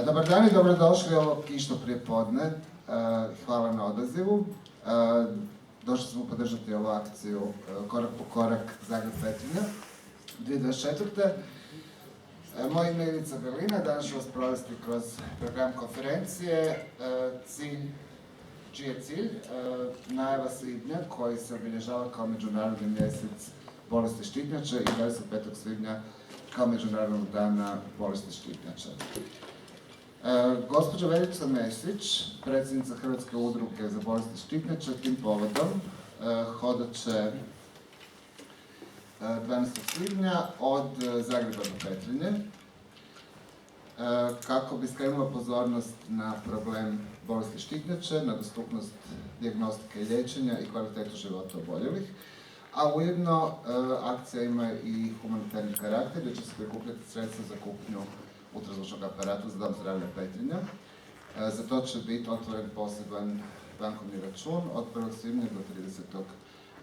Dobar dan i dobrodošli ovog kišno prijepodne. Hvala na odazivu. Došli smo podržati ovu akciju Korak po korak Zagreb-Petrinja 2024. Moje ime je Ivica Belina, danas ću vas provesti kroz program konferencije, čiji je cilj najava svibnja koji se obilježava kao Međunarodni mjesec bolesti štitnjače i 25. svibnja kao Međunarodnog dana bolesti štitnjača. Gospođa Verica Mesić, predsjednica Hrvatske udruge za bolesti štitnjača, tim povodom hodat će 12. svibnja od Zagreba do Petrinje kako bi skrenula pozornost na problem bolesti štitnjače, na dostupnost dijagnostike i liječenja i kvalitetu života oboljelih. A ujedno akcija ima i humanitarni karakter gdje će se prikupljati sredstva za kupnju ultrazvučnog aparata za Dom zdravlja Petrinja. Za to će biti otvoren poseban bankovni račun od 1. svibnja do 30.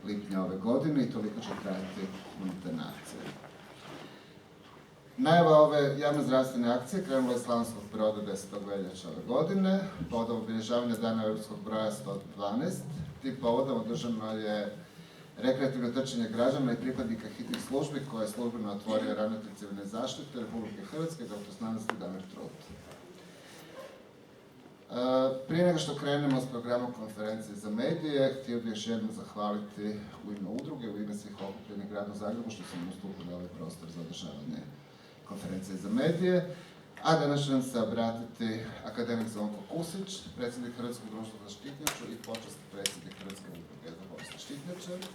lipnja ove godine i toliko će trajati humanitarna akcija. Najava ove javno-zdravstvene akcije krenula je iz Slavonskog Broda 10. veljače ove godine, povodom obilježavanja dana europskog broja 112. Tim povodom održano je rekreativno trčanje građana i pripadnika hitnih službi koje je službeno otvorio ravnatelj civilne zaštite Republike Hrvatske, dr. znanosti Damir Trut. Prije nego što krenemo s programom konferencije za medije, htio bih još jednom zahvaliti u ime udruge, u ime svih okupljenih grada u Zagrebu što su nam ustupili ovaj prostor za održavanje konferencije za medije. A danas će nam se obratiti akademik Zvonko Kusić, predsjednik Hrvatskog društva za štitnjaču i počasni predsjednik Hrvatske udruge za bolesti štitnjače.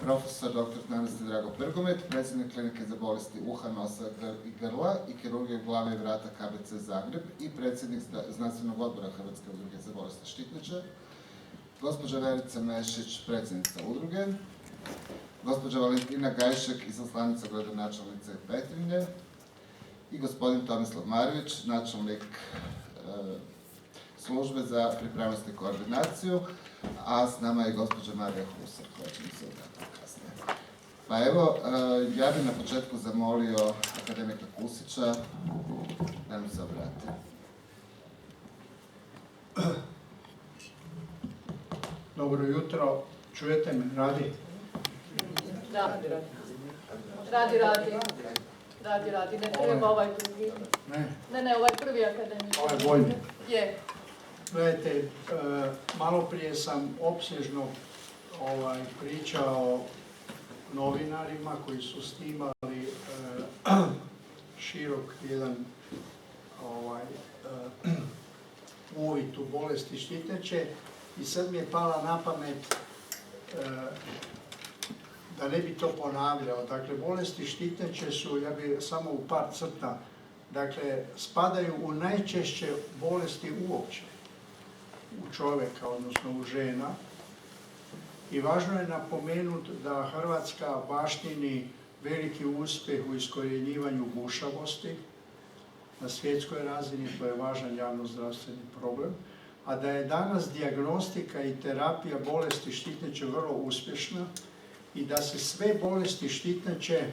Profesor dr. znanosti Drago Prgomet, predsjednik klinike za bolesti uha, nosa i grla i kirurgije glave i vrata KBC Zagreb i predsjednik znanstvenog odbora Hrvatske udruge za bolesti štitnjače. Gospođa Verica Mešić, predsjednica udruge. Gospođa Valentina Gajšek, izaslanica gradonačelnice Petrinje. I gospodin Tomislav Marović, načelnik službe za pripravnost i koordinaciju, a s nama je gospođa Marija Husar, koja će mi se obratiti kasnije. Pa evo, ja bih na početku zamolio akademika Kusića da nam se obrati. Dobro jutro, čujete me, radi? Da, radi, ne treba ovaj drugi. Ne, ovaj prvi akademik. Ovaj bolji. Je. Gledajte, malo prije sam opsežno pričao novinarima koji su snimali širok jedan uvid u bolesti štitnjače i sad mi je pala na pamet da ne bi to ponavljao. Dakle, bolesti štitnjače su, ja bi samo u par crta, dakle, spadaju u najčešće bolesti uopće u čovjeka, odnosno u žena. I važno je napomenuti da Hrvatska baštini veliki uspjeh u iskorjenjivanju gušavosti na svjetskoj razini, to je važan javno-zdravstveni problem, a da je danas dijagnostika i terapija bolesti štitnjače vrlo uspješna i da se sve bolesti štitnjače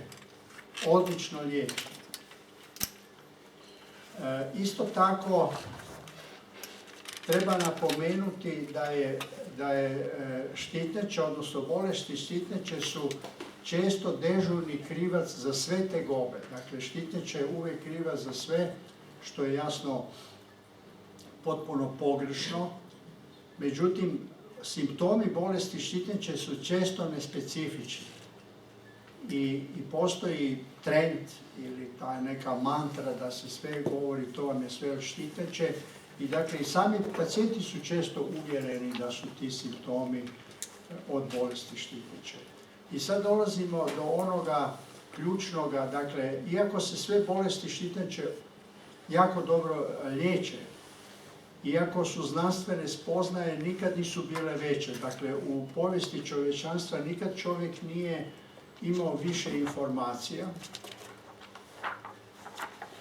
odlično liječe. Isto tako treba napomenuti da je štitnjača, odnosno bolesti štitnjače su često dežurni krivac za sve tegobe. Dakle, štitnjača je uvijek krivac za sve, što je jasno potpuno pogrešno. Međutim, simptomi bolesti štitnjače su često nespecifični i postoji trend ili ta neka mantra da se sve govori, to vam je sve od štitnjače. I dakle, i sami pacijenti su često uvjereni da su ti simptomi od bolesti štitnjače. I sad dolazimo do onoga ključnoga, dakle, iako se sve bolesti štitnjače jako dobro liječe, iako su znanstvene spoznaje nikad nisu bile veće. Dakle, u povijesti čovječanstva nikad čovjek nije imao više informacija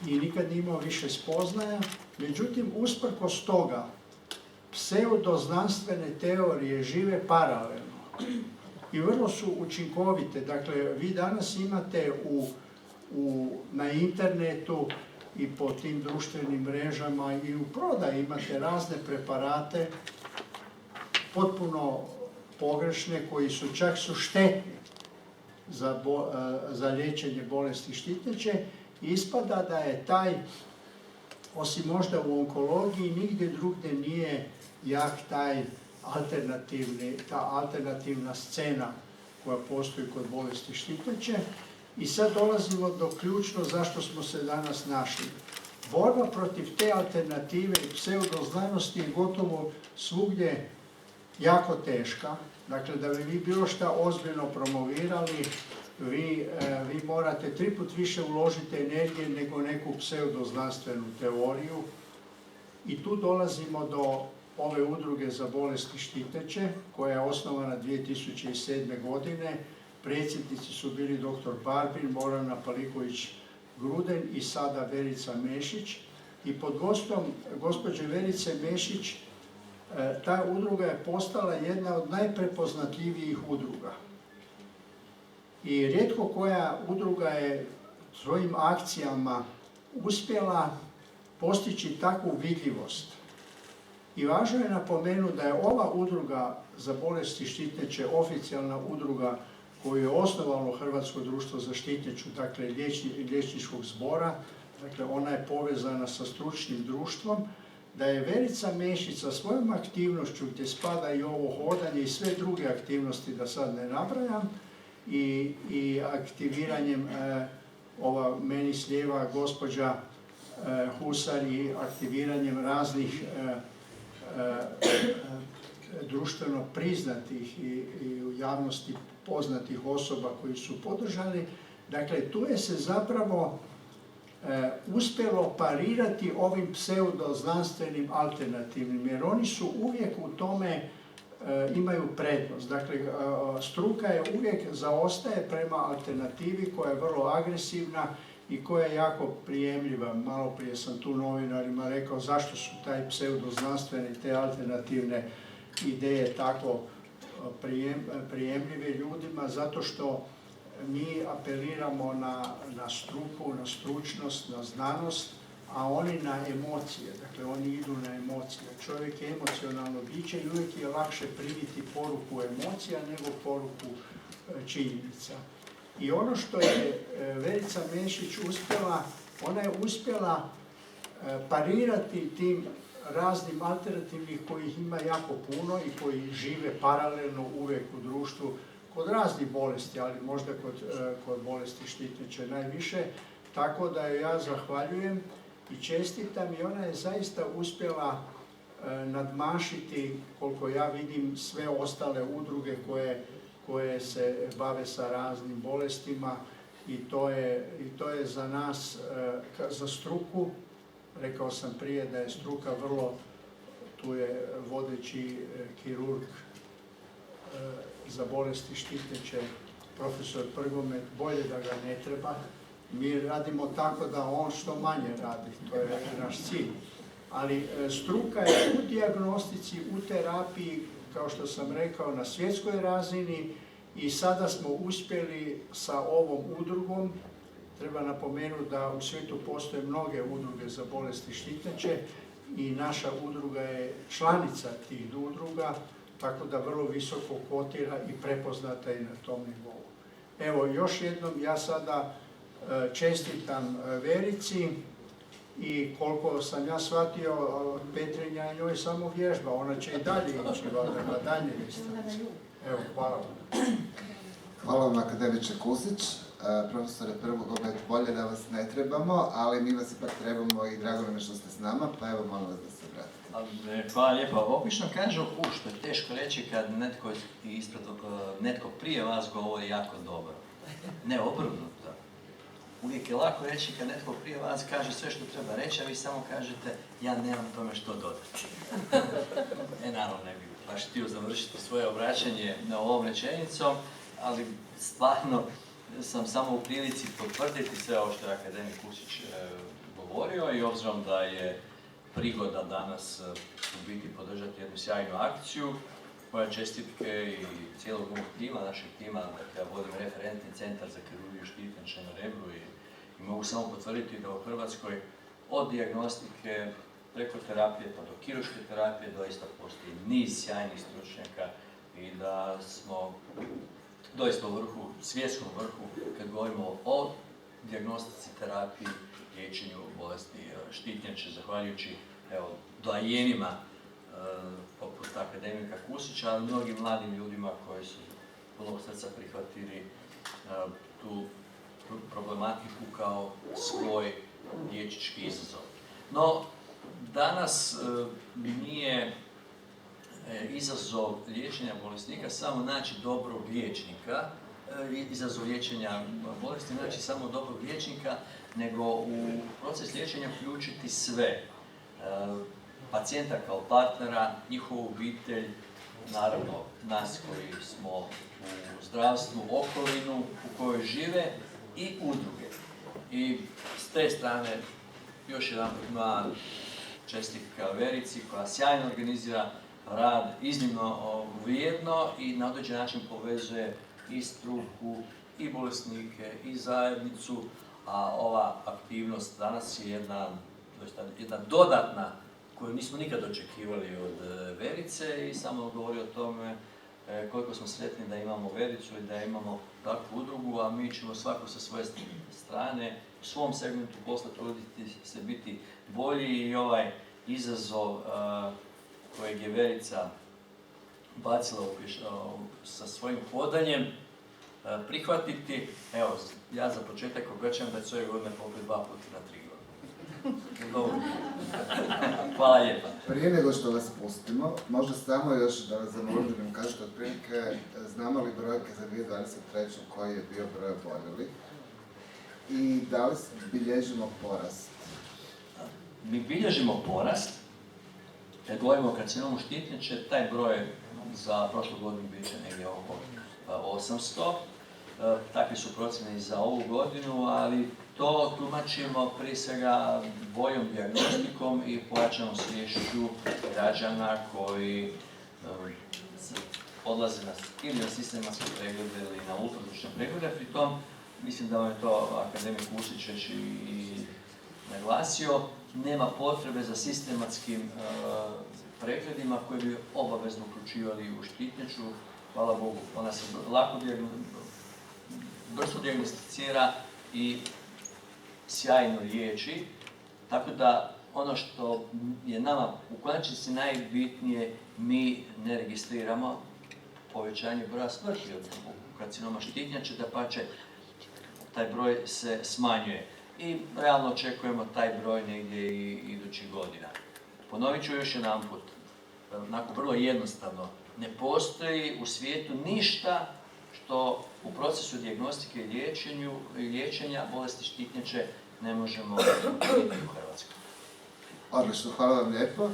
i nikad nije imao više spoznaja. Međutim, usprkos toga, pseudoznanstvene teorije žive paralelno i vrlo su učinkovite. Dakle, vi danas imate na internetu i po tim društvenim mrežama i u prodaji imate razne preparate potpuno pogrešne koji su čak štetni za liječenje bolesti štitnjače. Ispada da je taj, osim možda u onkologiji, nigdje drugdje nije jak ta alternativna scena koja postoji kod bolesti štitnjače. I sad dolazimo do ključno zašto smo se danas našli. Borba protiv te alternative i pseudoznanosti je gotovo svugdje jako teška. Dakle, da bi vi bilo šta ozbiljno promovirali, vi morate 3 puta više uložiti energije nego neku pseudoznanstvenu teoriju. I tu dolazimo do ove udruge za bolesti štitnjače, koja je osnovana 2007. godine. Predsjednici su bili dr. Barbin, Morana Paliković-Gruden i sada Verica Mešić. I pod vodstvom gospođe Verice Mešić ta udruga je postala jedna od najprepoznatljivijih udruga. I rijetko koja udruga je svojim akcijama uspjela postići takvu vidljivost. I važno je napomenuti da je ova udruga za bolesti štitnjače oficijalna udruga koju je osnovalo Hrvatsko društvo za štitnjaču, dakle liječničkog zbora, dakle ona je povezana sa stručnim društvom, da je Verica Mešić sa svojom aktivnošću, gdje spada i ovo hodanje i sve druge aktivnosti, da sad ne nabrajam, i aktiviranjem, ova meni s lijeva gospođa Husar, i aktiviranjem raznih društveno priznatih i u javnosti poznatih osoba koji su podržali. Dakle, tu je se zapravo uspjelo parirati ovim pseudoznanstvenim alternativnim, jer oni su uvijek u tome imaju prednost. Dakle, struka je uvijek zaostaje prema alternativi koja je vrlo agresivna i koja je jako prijemljiva. Malo prije sam tu novinarima rekao zašto su taj pseudoznanstvene, te alternativne ideje tako prijemljive ljudima, zato što mi apeliramo na struku, na stručnost, na znanost, a oni na emocije. Dakle, oni idu na emocije. Čovjek je emocionalno biće i uvijek je lakše primiti poruku emocija nego poruku činjenica. I ono što je Verica Mešić uspjela, ona je uspjela parirati tim raznim alternativnih kojih ima jako puno i koji žive paralelno uvijek u društvu kod raznih bolesti, ali možda kod bolesti štitnjače najviše. Tako da ja zahvaljujem i čestitam, i ona je zaista uspjela nadmašiti, koliko ja vidim, sve ostale udruge koje se bave sa raznim bolestima, i to je za nas, za struku, rekao sam prije da je struka vrlo, tu je vodeći kirurg za bolesti štitnjače, profesor Prgomet, bolje da ga ne treba. Mi radimo tako da on što manje radi, to je naš cilj. Ali struka je u dijagnostici, u terapiji, kao što sam rekao, na svjetskoj razini, i sada smo uspjeli sa ovom udrugom. Treba napomenuti da u svijetu postoje mnoge udruge za bolesti štitnjače i naša udruga je članica tih udruga, tako da vrlo visoko kotira i prepoznata je na tom nivou. Evo, još jednom, ja sada čestitam Verici, i koliko sam ja shvatio od Petrinja, njoj samo vježba, ona će i dalje ići na daljnje distanci. Evo, hvala vam. Hvala vam, akademiče Kusić. Profesore Prgomet, bolje da vas ne trebamo, ali mi vas ipak trebamo i drago nam je što ste s nama, pa evo, molim vas da se vratite. Hvala lijepo. Obično kažu, što je teško reći kad netko prije vas govori jako dobro. Ne, obrnuto. Uvijek je lako reći kad netko prije vas kaže sve što treba reći, a vi samo kažete ja nemam tome što dodati. Naravno, ne bih baš htio završiti svoje obraćanje na ovom rečenicom, ali stvarno sam samo u prilici potvrditi sve ovo što je akademik Kusić govorio, i obzirom da je prigoda danas u biti podržati jednu sjajnu akciju, koja čestitke i cijelog ovog tima, našeg tima, dakle ja vodim referentni centar za kirurgiju štitnjače na Rebru, i mogu samo potvrditi da u Hrvatskoj od dijagnostike preko terapije pa do kirurške terapije doista postoji niz sjajnih stručnjaka i da smo doista u vrhu, svjetskom vrhu, kad govorimo o dijagnostici, terapiji, liječenju bolesti štitnjače, zahvaljujući doajenima poput akademika Kusića, ali mnogim mladim ljudima koji su punog srca prihvatili tu problematiku kao svoj liječnički izazov. No, danas nije izazov liječenja bolesnika samo naći dobrog liječnika, izazov liječenja bolesti znači samo dobrog liječnika, nego u proces liječenja uključiti sve. Pacijenta kao partnera, njihovu obitelj, naravno nas koji smo u zdravstvu, okolinu u kojoj žive i udruge. I s te strane još jedan ima čestitka Verici koja sjajno organizira rad, iznimno vrijedno i na određen način povezuje i struku, i bolesnike, i zajednicu, a ova aktivnost danas je jedna dodatna koju nismo nikad očekivali od Verice i samo govori o tome koliko smo sretni da imamo Vericu i da imamo takvu udrugu, a mi ćemo svako sa svoje strane u svom segmentu posla truditi se biti bolji i ovaj izazov kojeg je Verica bacila sa svojim hodanjem prihvatiti. Evo, ja za početak obećam da će ove godine popet 2 puta na 3 godine. Dobro. Hvala lijepa. Prije nego što vas pustimo, možda samo još da vas zamolim da nam kažete otprilike, znamo li brojke za 2023. koji je bio broj oboljelih i da li bilježimo porast? Mi bilježimo porast. Kad govorimo o karcinomu štitnjače, taj broj za prošlu godinu bit će negdje oko 800. Takve su procjene i za ovu godinu, ali to tumačimo prije svega boljom dijagnostikom i pojačanom sviješću građana koji odlaze ili na sistematske preglede ili na ultrazvučne preglede. Pri tom, mislim da vam je to akademik Kusić već i naglasio, nema potrebe za sistematskim pregledima koji bi obavezno uključivali u štitnjaču. Hvala Bogu, ona se lako brzo dijagnosticira i sjajno liječi. Tako da ono što je nama u konačnici najbitnije, mi ne registriramo povećanje broja smrti od karcinoma štitnjače, dapače taj broj se smanjuje. I realno očekujemo taj broj negdje i idućih godina. Ponovit ću još jedan put, onako vrlo jednostavno, ne postoji u svijetu ništa što u procesu dijagnostike i liječenja bolesti štitnjače ne možemo vidjeti u Hrvatskoj. Odlično, hvala vam lijepo.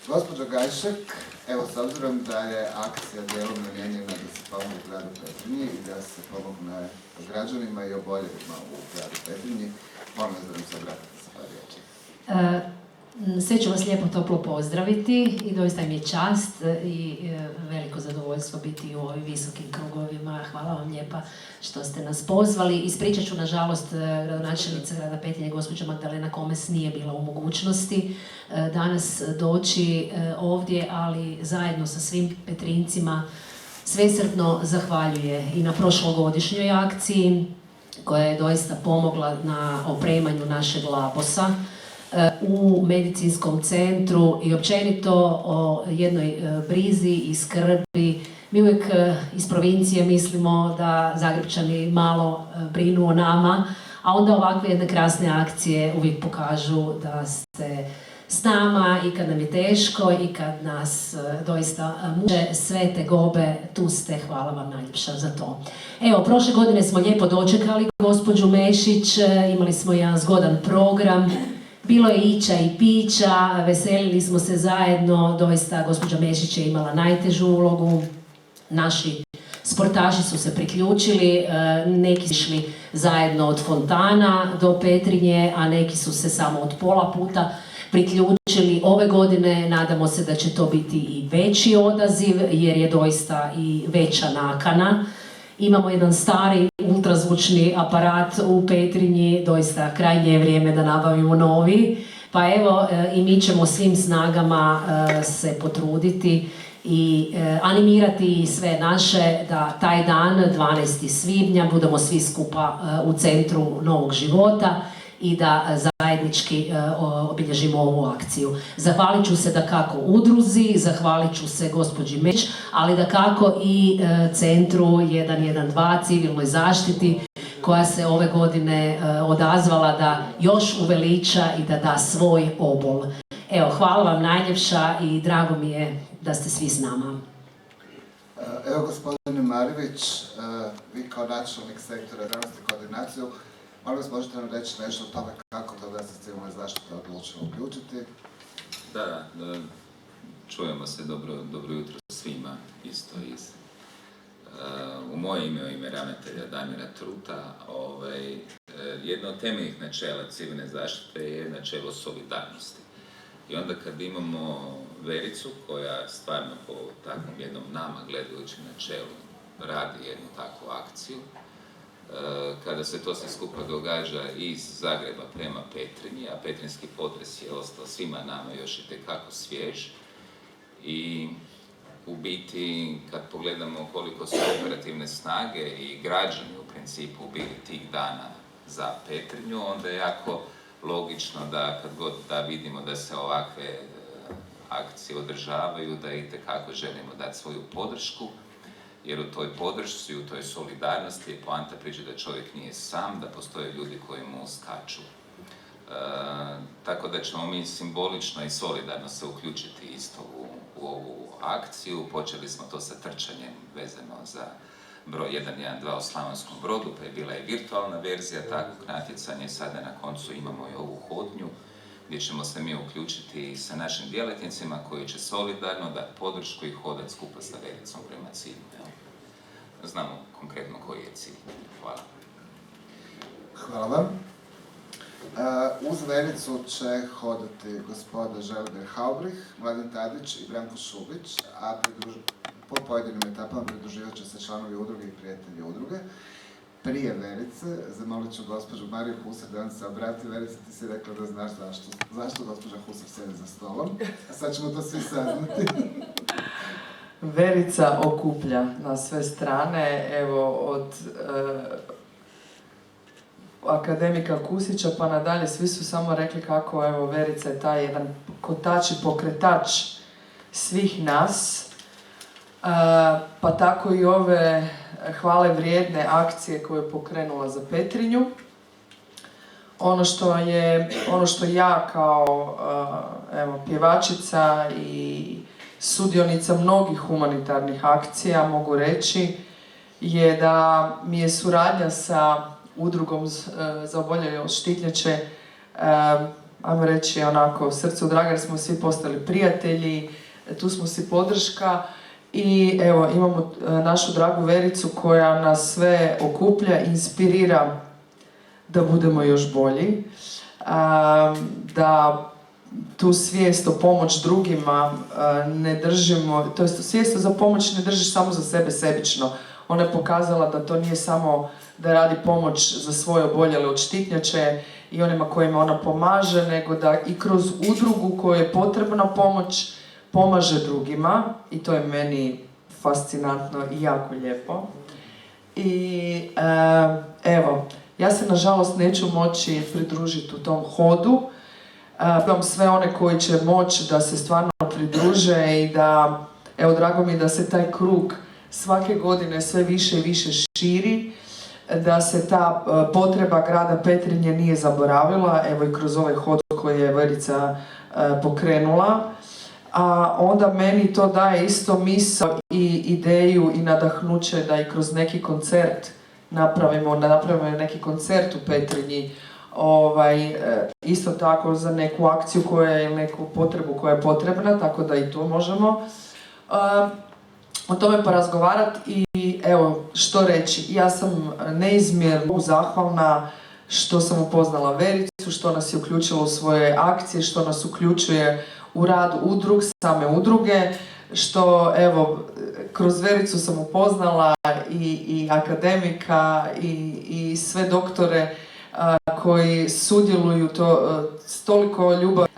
Gospođo Gajšek, evo s obzirom da je akcija dijelom namijenjena da se pomogne gradu Petrinji i da se pomogne građanima i oboljelima u gradu Petrinji, molim vas da nam se obratite sa par riječi. Sve ću vas lijepo toplo pozdraviti i doista mi je čast i veliko zadovoljstvo biti u ovim visokim krugovima. Hvala vam lijepa što ste nas pozvali. Ispričat ću, nažalost, gradonačelnica grada Petrinje, gospođa Magdalena Komes, nije bila u mogućnosti danas doći ovdje, ali zajedno sa svim Petrincima svesrdno zahvaljuje i na prošlogodišnjoj akciji koja je doista pomogla na opremanju našeg Labosa u medicinskom centru i općenito o jednoj brizi i skrbi. Mi uvijek iz provincije mislimo da Zagrepčani malo brinu o nama, a onda ovakve jedne krasne akcije uvijek pokažu da ste s nama i kad nam je teško i kad nas doista muče sve tegobe, tu ste, hvala vam najljepša za to. Evo, prošle godine smo lijepo dočekali gospođu Mešić, imali smo jedan zgodan program. Bilo je ića i pića, veselili smo se zajedno, doista gospođa Mešić je imala najtežu ulogu, naši sportaši su se priključili, neki su išli zajedno od Fontana do Petrinje, a neki su se samo od pola puta priključili. Ove godine nadamo se da će to biti i veći odaziv jer je doista i veća nakana Imamo jedan stari ultrazvučni aparat u Petrinji, doista krajnje je vrijeme da nabavimo novi. Pa evo, i mi ćemo svim snagama se potruditi i animirati sve naše da taj dan, 12. svibnja, budemo svi skupa u centru Novog života i da zajednički obilježimo ovu akciju. Zahvalit ću se dakako udruzi, zahvalit ću se gospođi Meć, ali dakako i centru 112 civilnoj zaštiti koja se ove godine odazvala da još uveliča i da da svoj obol. Evo, hvala vam najljepša i drago mi je da ste svi s nama. Evo, gospodine Marivić, vi kao načelnik sektora znanosti i koordinaciju, molim vas, možete nam reći nešto o tome kako to da se civilna zaštita odlučila uključiti? Da, čujemo se, dobro jutro svima, isto iz. U moje ime, u ime ravnatelja Damira Truta, jedno od temeljnih načela civilne zaštite je načelo solidarnosti. I onda kad imamo Vericu, koja stvarno po takvom jednom nama gledajući načelu radi jednu takvu akciju, kada se to sve skupa događa iz Zagreba prema Petrinji, a petrinjski potres je ostao svima nama još itekako svjež, i u biti, kad pogledamo koliko su operativne snage i građani u principu bili tih dana za Petrinju, onda je jako logično da kad god da vidimo da se ovakve akcije održavaju, da itekako želimo dati svoju podršku, jer u toj podršci, u toj solidarnosti je poanta priče da čovjek nije sam, da postoje ljudi koji mu skaču. Tako da ćemo mi simbolično i solidarno se uključiti isto u ovu akciju. Počeli smo to sa trčanjem vezano za broj 112 u Slavonskom Brodu, pa je bila i virtualna verzija takvog natjecanja i sada na koncu imamo i ovu hodnju gdje ćemo se mi uključiti sa našim djelatnicima koji će solidarno dati podršku i hodati skupa sa Vericom prema cilju. Znamo konkretno koji je cilj. Hvala. Hvala vam. Uz Vericu će hodati gospoda Želimir Haubrich, Mladen Tadić i Branko Šubić, a po pojedinim etapama pridruživat će se članovi udruge i prijatelji udruge. Prije Verice, zamolit ću gospođu Mariju Husar da vam se obrati. Verica, ti si rekla da znaš zašto gospođa Husar sjedi za stolom, a sad ćemo to svi saznati. Verica okuplja na sve strane, evo od akademika Kusića pa nadalje, svi su samo rekli kako evo Verica je taj jedan kotač i pokretač svih nas, pa tako i ove hvale vrijedne akcije koje je pokrenula za Petrinju. Ono što ja kao pjevačica i sudionica mnogih humanitarnih akcija mogu reći je da mi je suradnja sa udrugom za oboljele od štitnjače, ajmo reći onako srcu draga, jer smo svi postali prijatelji, tu smo si podrška i evo imamo našu dragu Vericu koja nas sve okuplja, inspirira da budemo još bolji, da tu svijest o pomoć drugima ne držimo, to jest svijest za pomoć ne držiš samo za sebe sebično. Ona je pokazala da to nije samo da radi pomoć za svoje oboljele od štitnjače i onima kojima ona pomaže, nego da i kroz udrugu kojoj je potrebna pomoć pomaže drugima i to je meni fascinantno i jako lijepo. I evo, ja se nažalost neću moći pridružiti u tom hodu. Imam sve one koji će moći da se stvarno pridruže i da, evo drago mi je da se taj krug svake godine sve više i više širi, da se ta potreba grada Petrinje nije zaboravila, evo i kroz ovaj hod koji je Verica pokrenula. A onda meni to daje isto misao i ideju i nadahnuće da i kroz neki koncert napravimo neki koncert u Petrinji, isto tako za neku akciju ili neku potrebu koja je potrebna, tako da i tu možemo o tome porazgovarati. I evo, što reći, ja sam neizmjerno zahvalna što sam upoznala Vericu, što nas je uključila u svoje akcije, što nas uključuje u rad same udruge, što evo, kroz Vericu sam upoznala i akademika i sve doktore koji sudjeluju s toliko ljubavi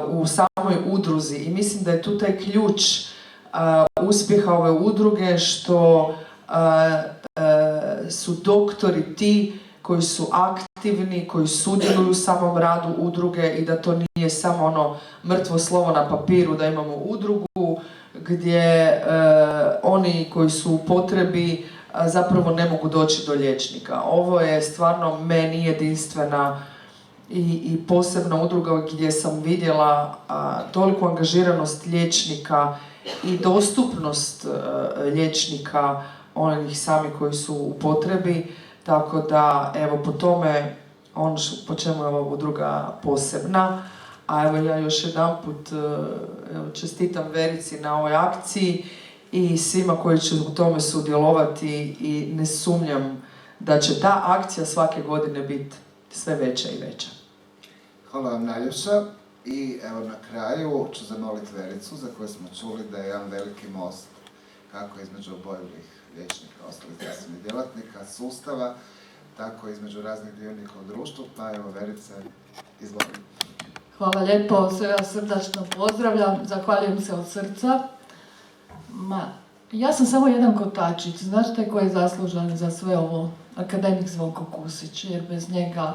u samoj udruzi i mislim da je tu taj ključ uspjeha ove udruge što su doktori ti koji su aktivni, koji sudjeluju u samom radu udruge i da to nije samo ono mrtvo slovo na papiru da imamo udrugu gdje oni koji su u potrebi zapravo ne mogu doći do liječnika. Ovo je stvarno meni jedinstvena i posebna udruga gdje sam vidjela toliku angažiranost liječnika i dostupnost liječnika onih sami koji su u potrebi, tako da evo po tome ono po čemu je ova udruga posebna. A evo ja još jedanput čestitam Verici na ovoj akciji i svima koji će u tome sudjelovati i ne sumnjam da će ta akcija svake godine biti sve veća i veća. Hvala vam najljepša i evo na kraju ću zamoliti Vericu za koju smo čuli da je jedan veliki most kako između oboljelih liječnika, ostalih zdravstvenih djelatnika, sustava, tako između raznih dionika u društvu, pa evo Verice, izvolite. Hvala lijepo, sve vas srdačno pozdravljam, zahvaljujem se od srca. Ja sam samo jedan kotačić, znate ko je zaslužan za sve ovo? Akademik Zvonko Kusić, jer bez njega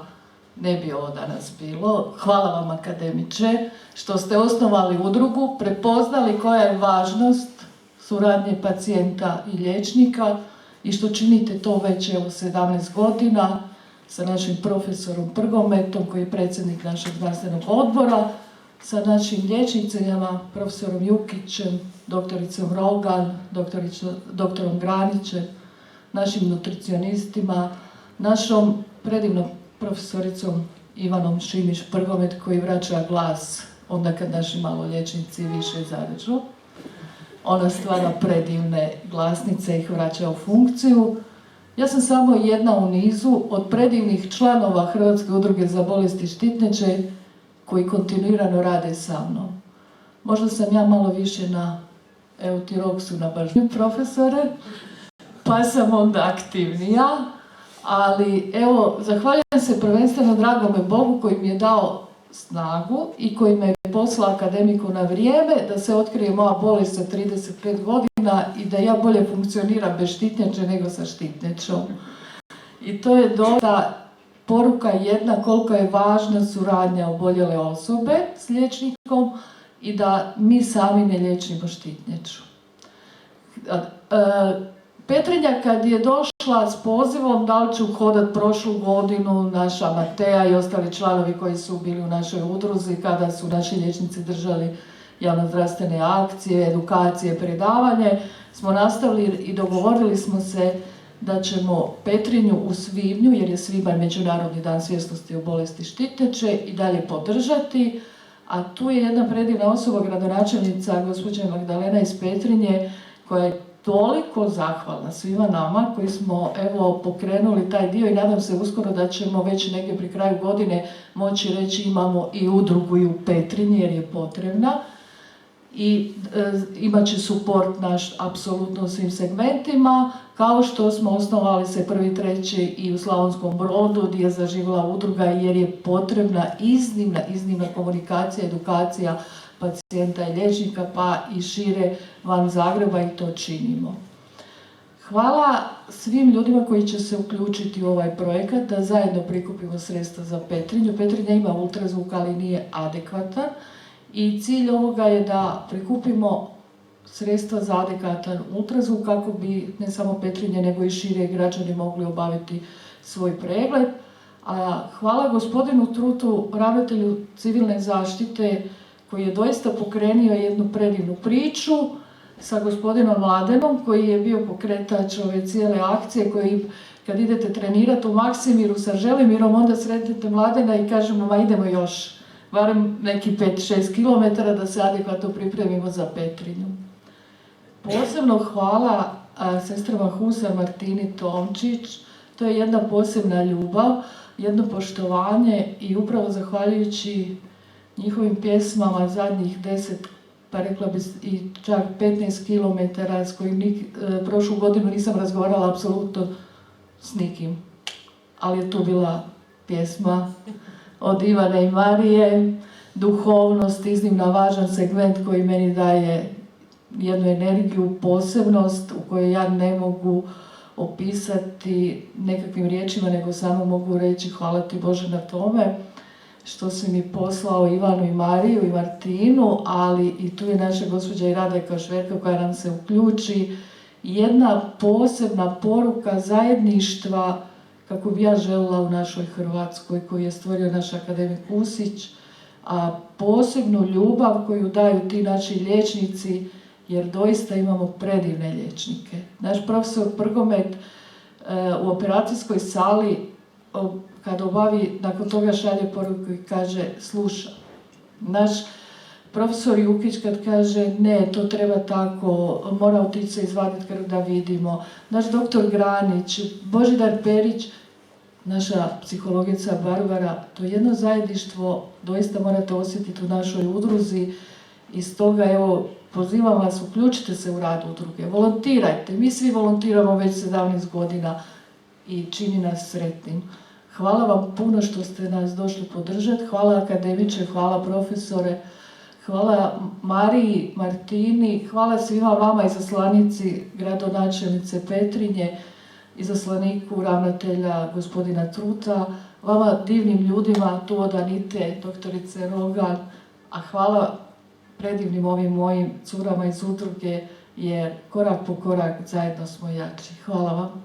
ne bi ovo danas bilo. Hvala vam akademiče što ste osnovali udrugu, prepoznali koja je važnost suradnje pacijenta i liječnika i što činite to već evo 17 godina sa našim profesorom Prgometom koji je predsjednik našeg znanstvenog odbora, sa našim liječnicama, profesorom Jukićem, doktoricom Rogan, doktorom Granićem, našim nutricionistima, našom predivnom profesoricom Ivanom Šimić-Prgomet koji vraća glas onda kad naši malo liječnici više zarežu. Ona stvara predivne glasnice i ih vraća u funkciju. Ja sam samo jedna u nizu od predivnih članova Hrvatske udruge za bolesti štitnjače koji kontinuirano rade sa mnom. Možda sam ja malo više na eutiroksu na bažnju profesore, pa sam onda aktivnija, ali evo, zahvaljujem se prvenstveno dragome Bogu koji mi je dao snagu i koji me je poslao akademiku na vrijeme da se otkrije moja bolest sa 35 godina i da ja bolje funkcioniram bez štitnjače nego sa štitnjačom. I to je dosta poruka jedna koliko je važna suradnja oboljele osobe s liječnikom i da mi sami ne liječimo štitnjaču. Petrinja kad je došla s pozivom da li ću hodat prošlu godinu, naša Mateja i ostali članovi koji su bili u našoj udruzi, kada su naši liječnici držali javnozdravstvene akcije, edukacije, predavanje, smo nastavili i dogovorili smo se da ćemo Petrinju u svibnju, jer je svibanj Međunarodni dan svjesnosti o bolesti štitnjače, i dalje podržati. A tu je jedna predivna osoba, gradonačelnica gospođa Magdalena iz Petrinje, koja je toliko zahvalna svima nama koji smo evo pokrenuli taj dio i nadam se uskoro da ćemo već negdje pri kraju godine moći reći imamo i udrugu i u Petrinji jer je potrebna i imat će suport naš apsolutno u svim segmentima, kao što smo osnovali se 1.3. i u Slavonskom Brodu gdje je zaživjela udruga jer je potrebna iznimna komunikacija, edukacija pacijenta i liječnika, pa i šire van Zagreba i to činimo. Hvala svim ljudima koji će se uključiti u ovaj projekat da zajedno prikupimo sredstva za Petrinju. Petrinja ima ultrazvuk, ali nije adekvatan i cilj ovoga je da prikupimo sredstva za adekvatan ultrazvuk kako bi ne samo Petrinja nego i šire građani mogli obaviti svoj pregled. A hvala gospodinu Trutu, ravnatelju civilne zaštite, koji je doista pokrenio jednu predivnu priču sa gospodinom Mladenom, koji je bio pokretač ove cijele akcije, koji kad idete trenirati u Maksimiru sa Želimirom, onda sretnete Mladena i kažemo, ma idemo još, barem neki 5-6 km da se adekvatno pripremimo za Petrinju. Posebno hvala sestrama Husar, Martini, Tomčić, to je jedna posebna ljubav, jedno poštovanje i upravo zahvaljujući njihovim pjesmama zadnjih 10, pa rekla bi i čak 15 km s kojim prošlu godinu nisam razgovarala apsolutno s nikim. Ali je tu bila pjesma od Ivane i Marije, duhovnost, iznimno važan segment koji meni daje jednu energiju, posebnost u kojoj ja ne mogu opisati nekakvim riječima, nego samo mogu reći hvala ti Bože na tome što si mi poslao Ivanu i Mariju i Martinu, ali i tu je naša gospođa i Radeka Šverka koja nam se uključi. Jedna posebna poruka zajedništva kako bi ja željela u našoj Hrvatskoj koju je stvorio naš akademik Kusić, a posebnu ljubav koju daju ti naši liječnici, jer doista imamo predivne liječnike. Naš profesor Prgomet u operacijskoj sali kad obavi, nakon toga šalje poruku i kaže sluša. Naš profesor Jukić kad kaže ne, to treba tako, mora otići se izvaditi krv da vidimo. Naš doktor Granić, Božidar Perić, naša psihologica Barbara, to jedno zajedništvo doista morate osjetiti u našoj udruzi i stoga evo pozivam vas, uključite se u rad udruge, volontirajte, mi svi volontiramo već 17 godina i čini nas sretnim. Hvala vam puno što ste nas došli podržati, hvala akademiče, hvala profesore, hvala Mariji, Martini, hvala svima vama izaslanici gradonačelnice Petrinje, izaslaniku ravnatelja gospodina Truta, vama divnim ljudima tu od Anite, doktorice Rogan, a hvala predivnim ovim mojim curama iz udruge jer korak po korak zajedno smo jači. Hvala vam.